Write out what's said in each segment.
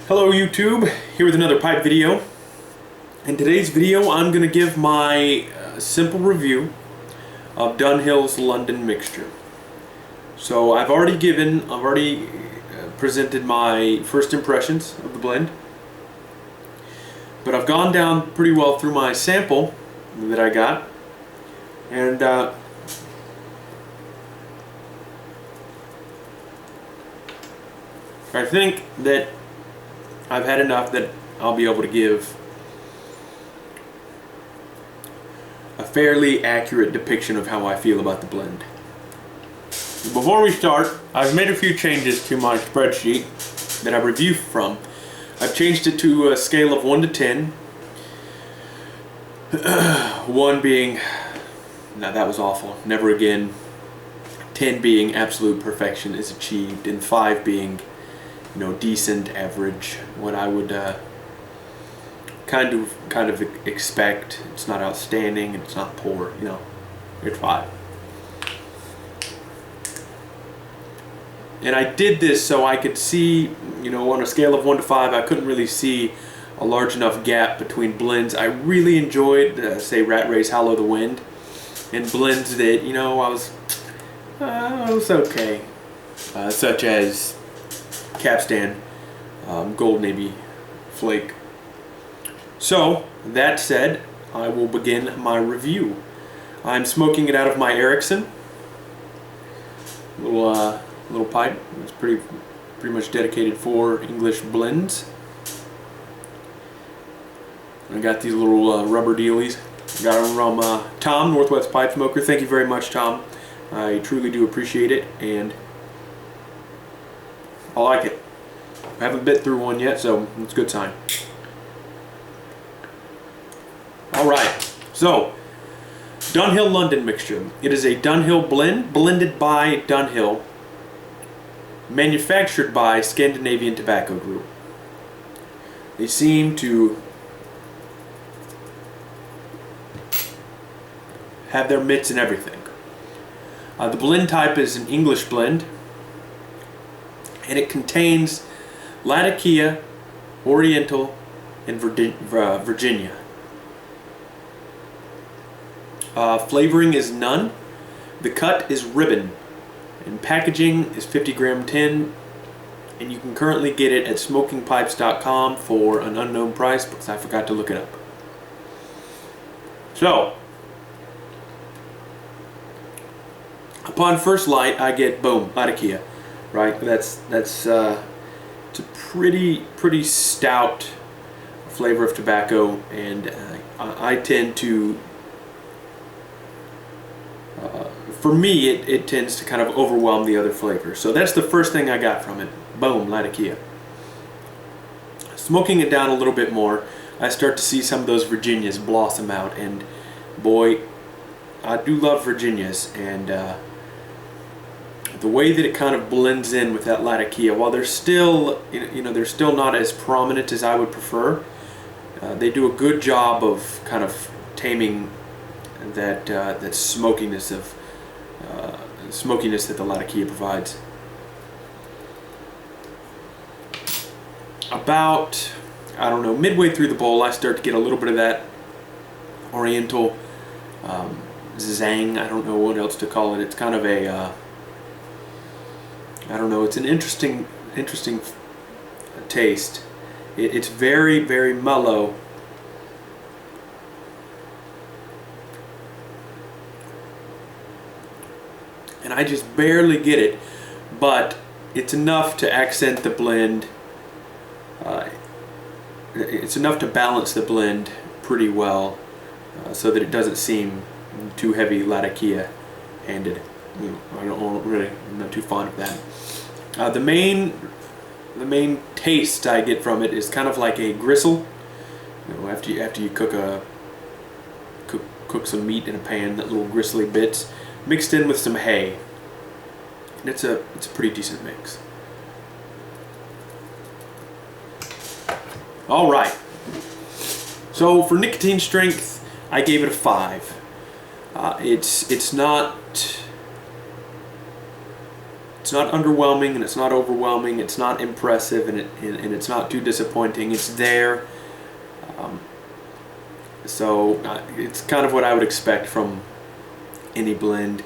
Hello YouTube, here with another pipe video. In today's video I'm going to give my simple review of Dunhill's London mixture. So I've already presented my first impressions of the blend, but I've gone down pretty well through my sample that I got, and I think that I've had enough that I'll be able to give a fairly accurate depiction of how I feel about the blend. Before we start, I've made a few changes to my spreadsheet that I review from. I've changed it to a scale of 1 to 10. 1 being, no, that was awful, never again. 10 being absolute perfection is achieved, and 5 being, you know, decent, average, what I would kind of expect. It's not outstanding, it's not poor, you know, it's 5. And I did this so I could see, you know, on a scale of 1 to 5, I couldn't really see a large enough gap between blends I really enjoyed, say Rat Race, Hollow the Wind, and blends that, you know, I was okay, such as Capstan, Gold Navy Flake. So, that said, I will begin my review. I'm smoking it out of my Ericsson little pipe. It's pretty much dedicated for English blends. I got these little rubber dealies. Got them from Tom, Northwest Pipe Smoker. Thank you very much, Tom. I truly do appreciate it, and I like it. I haven't bit through one yet, so it's a good sign. Alright, so Dunhill London mixture. It is a Dunhill blend, blended by Dunhill, manufactured by Scandinavian Tobacco Group. They seem to have their mitts and everything. The blend type is an English blend, and it contains Latakia, Oriental, and Virginia. Flavoring is none. The cut is ribbon, and packaging is 50-gram tin, and you can currently get it at smokingpipes.com for an unknown price because I forgot to look it up. So, upon first light, I get, boom, Latakia, right? That's it's a pretty stout flavor of tobacco, and I tend to, for me, it tends to kind of overwhelm the other flavors. So that's the first thing I got from it. Boom, Latakia. Smoking it down a little bit more, I start to see some of those Virginias blossom out, and boy, I do love Virginias, and the way that it kind of blends in with that Latakia, while they're still, you know, they're still not as prominent as I would prefer, they do a good job of kind of taming that smokiness of that the Latakia provides. About, I don't know, midway through the bowl, I start to get a little bit of that Oriental zang. I don't know what else to call it. It's kind of a I don't know, it's an interesting taste. It's very, very mellow. And I just barely get it, but it's enough to accent the blend. It's enough to balance the blend pretty well, so that it doesn't seem too heavy Latakia handed. I'm not too fond of that. The main taste I get from it is kind of like a gristle. You know, after you cook some meat in a pan, that little gristly bits mixed in with some hay. And it's a pretty decent mix. All right. So for nicotine strength, I gave it a 5. It's not It's not underwhelming and it's not overwhelming. It's not impressive and it's not too disappointing. It's there. So it's kind of what I would expect from any blend.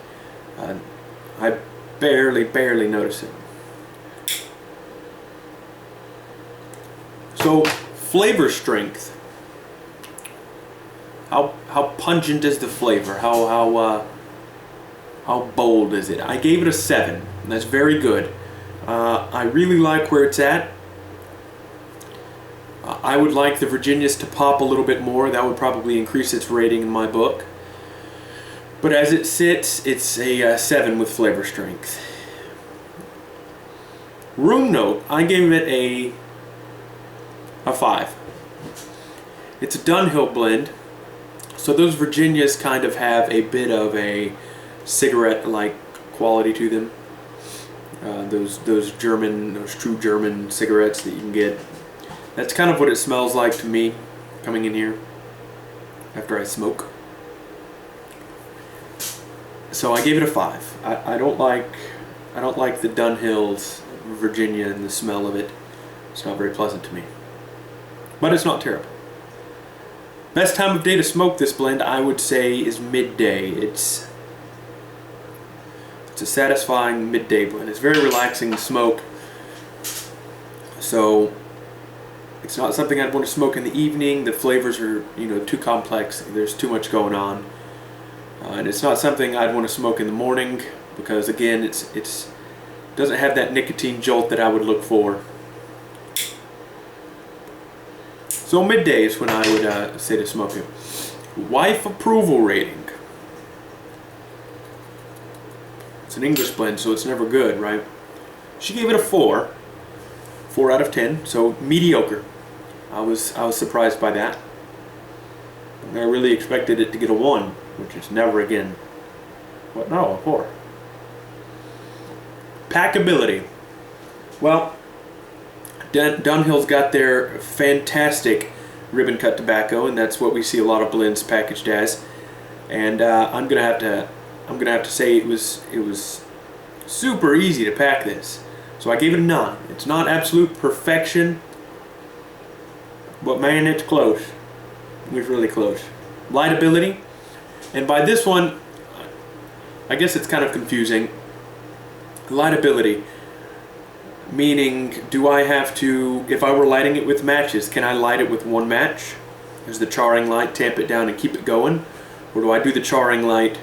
I barely notice it. So flavor strength. How pungent is the flavor? How bold is it? I gave it a 7. That's very good. I really like where it's at. I would like the Virginias to pop a little bit more. That would probably increase its rating in my book. But as it sits, it's a 7 with flavor strength. Room note, I gave it a 5. It's a Dunhill blend. So those Virginias kind of have a bit of a cigarette-like quality to them. Those true German cigarettes that you can get. That's kind of what it smells like to me coming in here after I smoke. So I gave it a 5. I don't like the Dunhill's Virginia and the smell of it. It's not very pleasant to me. But it's not terrible. Best time of day to smoke this blend, I would say, is midday. It's a satisfying midday blend. It's very relaxing to smoke. So it's not something I'd want to smoke in the evening. The flavors are, too complex. There's too much going on. And it's not something I'd want to smoke in the morning because, again, it doesn't have that nicotine jolt that I would look for. So midday is when I would say to smoke it. Wife approval rating. It's an English blend, so it's never good, right? She gave it a 4. 4 out of 10, so mediocre. I was surprised by that. I really expected it to get a 1, which is never again. What? No, a 4. Packability. Well, Dunhill's got their fantastic ribbon cut tobacco, and that's what we see a lot of blends packaged as. And I'm gonna have to say it was super easy to pack this. So I gave it a 9. It's not absolute perfection, but man, it's close. It was really close. Lightability, and by this one, I guess it's kind of confusing. Lightability. Meaning, do I have to, if I were lighting it with matches, can I light it with one match? Is the charring light, tamp it down and keep it going? Or do I do the charring light,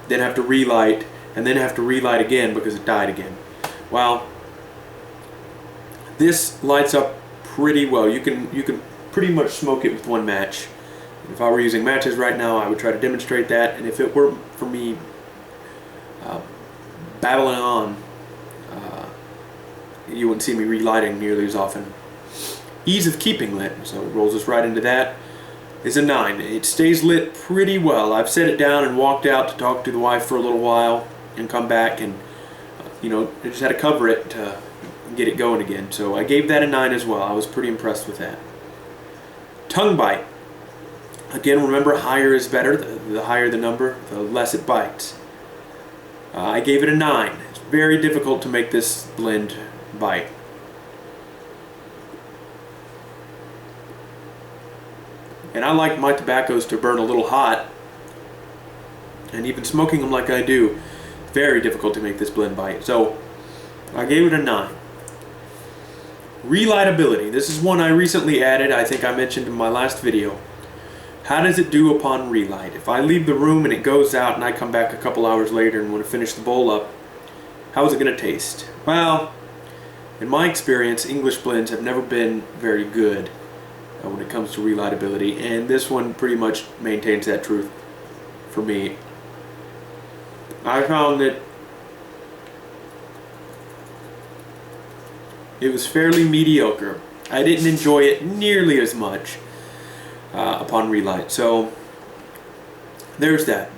then have to relight, and then have to relight again because it died again? Well, this lights up pretty well. You can pretty much smoke it with one match. If I were using matches right now, I would try to demonstrate that, and if it were for me babbling on, you wouldn't see me relighting nearly as often. Ease of keeping lit, so it rolls us right into that, is a 9. It stays lit pretty well. I've set it down and walked out to talk to the wife for a little while and come back and, I just had to cover it to get it going again. So I gave that a 9 as well. I was pretty impressed with that. Tongue bite. Again, remember, higher is better. The higher the number, the less it bites. I gave it a 9. It's very difficult to make this blend bite. And I like my tobaccos to burn a little hot, and even smoking them like I do, very difficult to make this blend bite. So I gave it a 9. Relightability. This is one I recently added. I think I mentioned in my last video. How does it do upon relight? If I leave the room and it goes out and I come back a couple hours later and want to finish the bowl up, how is it going to taste? Well, in my experience, English blends have never been very good when it comes to relightability, and this one pretty much maintains that truth for me. I found that it was fairly mediocre. I didn't enjoy it nearly as much upon relight, so there's that.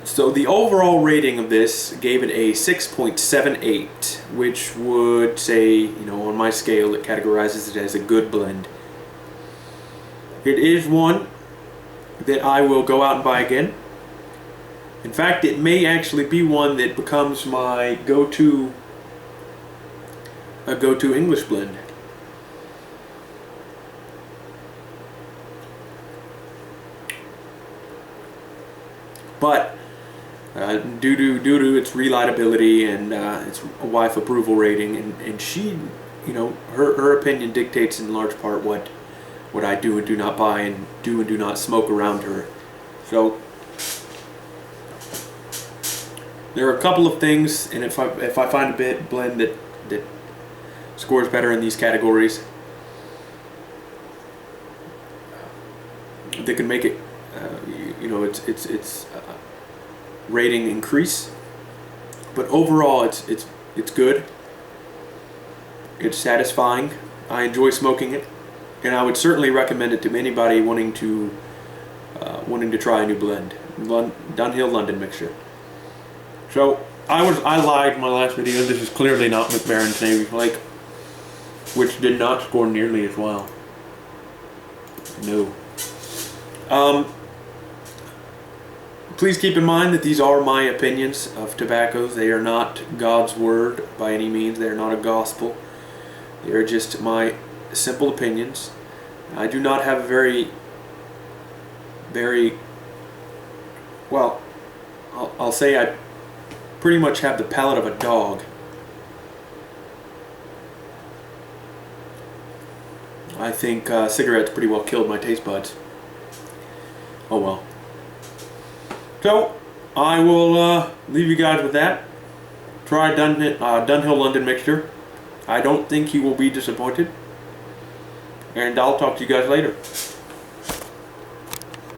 So the overall rating of this gave it a 6.78, which would say, on my scale, it categorizes it as a good blend. It is one that I will go out and buy again. In fact, it may actually be one that becomes my go-to English blend. But due to its reliability and its wife approval rating, and she, you know, her opinion dictates in large part what I do and do not buy and do not smoke around her. So there are a couple of things, and if I find a blend that scores better in these categories, that can make it, you know, its rating increase. But overall, it's good. It's satisfying. I enjoy smoking it, and I would certainly recommend it to anybody wanting to try a new blend. Dunhill London Mixture. So I lied in my last video. This is clearly not McBaron's Navy Flake, which did not score nearly as well. No. Please keep in mind that these are my opinions of tobaccos. They are not God's word by any means. They are not a gospel. They are just my simple opinions. I do not have a very well, I'll say I pretty much have the palate of a dog. I think cigarettes pretty well killed my taste buds. Oh well. So I will leave you guys with that. Try Dunhill London Mixture. I don't think you will be disappointed. And I'll talk to you guys later.